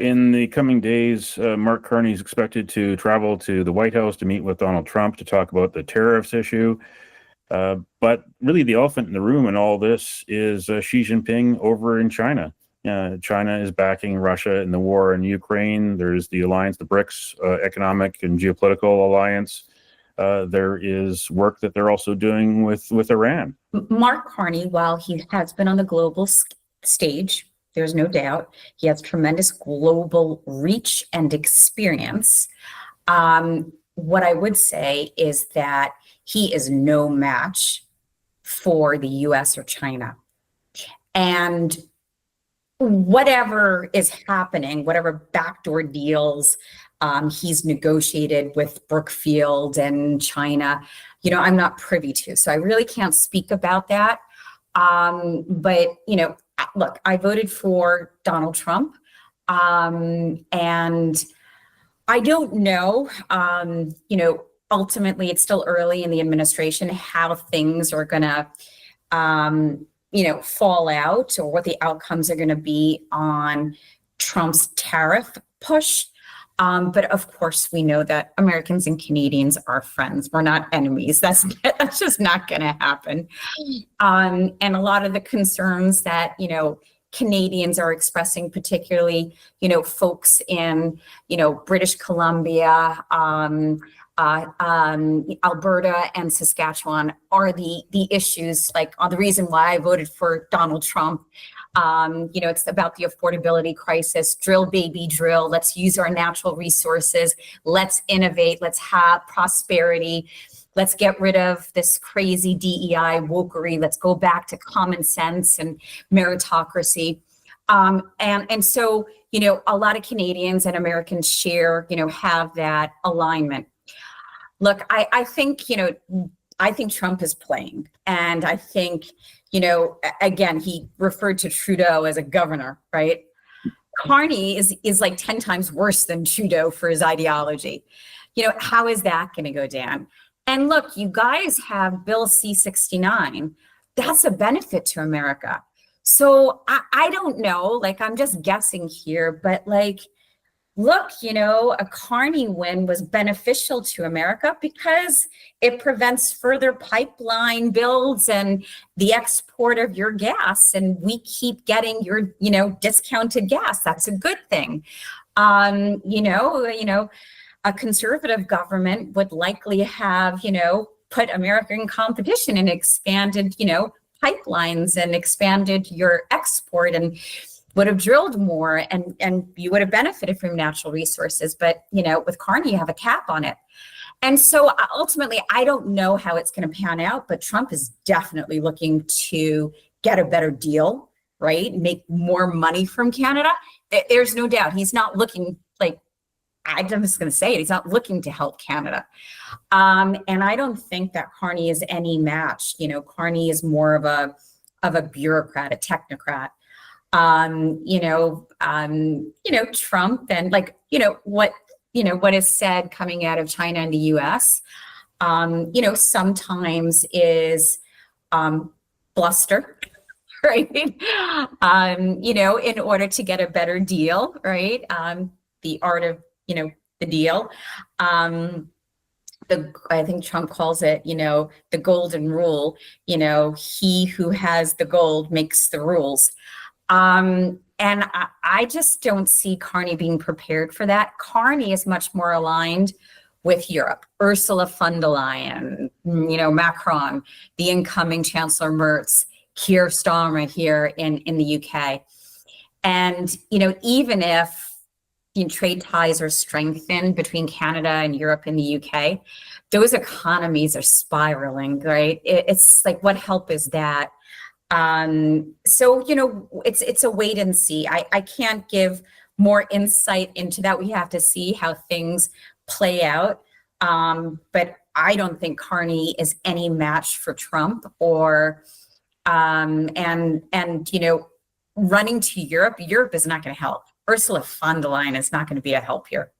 In the coming days, Mark Carney is expected to travel to the White House to meet with Donald Trump to talk about the tariffs issue. But really, the elephant in the room in all this is Xi Jinping over in China. China is backing Russia in the war in Ukraine. There's the alliance, the BRICS economic and geopolitical alliance. There is work that they're also doing with Iran. Mark Carney, while he has been on the global stage, there's no doubt he has tremendous global reach and experience. What I would say is that he is no match for the US or China. And whatever is happening, whatever backdoor deals he's negotiated with Brookfield and China, I'm not privy to. So I really can't speak about that. But, look, I voted for Donald Trump. And I don't know, ultimately it's still early in the administration, how things are going to, fall out, or what the outcomes are going to be on Trump's tariff push. But of course, we know that Americans and Canadians are friends. We're not enemies. That's just not going to happen. And a lot of the concerns that, Canadians are expressing, particularly, folks in, British Columbia, Alberta and Saskatchewan are the issues, like on the reason why I voted for Donald Trump. It's about the affordability crisis. Drill, baby, drill. Let's use our natural resources. Let's innovate. Let's have prosperity. Let's get rid of this crazy DEI wokery. Let's go back to common sense and meritocracy. And so, a lot of Canadians and Americans share, have that alignment. Look, I think Trump is playing, and I think, again, he referred to Trudeau as a governor, right? Carney is like 10 times worse than Trudeau for his ideology. How is that going to go down? And look, you guys have Bill C-69. That's a benefit to America. So I don't know, I'm just guessing here, but look, a Carney win was beneficial to America because it prevents further pipeline builds and the export of your gas, and we keep getting your, discounted gas. That's a good thing. A conservative government would likely have, put America in competition and expanded, pipelines and expanded your export and would have drilled more, and you would have benefited from natural resources. But, with Carney, you have a cap on it. And so ultimately, I don't know how it's going to pan out, but Trump is definitely looking to get a better deal, right? Make more money from Canada. There's no doubt he's not looking I'm just going to say it. He's not looking to help Canada. And I don't think that Carney is any match. Carney is more of a bureaucrat, a technocrat. Trump and what is said coming out of China and the US, sometimes is bluster, right? In order to get a better deal, right? The art of, the deal. I think Trump calls it, the golden rule, he who has the gold makes the rules. And I just don't see Carney being prepared for that. Carney is much more aligned with Europe. Ursula von der Leyen, Macron, the incoming Chancellor Merz, Keir Starmer here in the UK. And, even if trade ties are strengthened between Canada and Europe and the UK, those economies are spiraling, right? It's like, what help is that? So, it's a wait and see. I can't give more insight into that. We have to see how things play out. But I don't think Carney is any match for Trump or, running to Europe. Europe is not going to help. Ursula von der Leyen is not going to be a help here.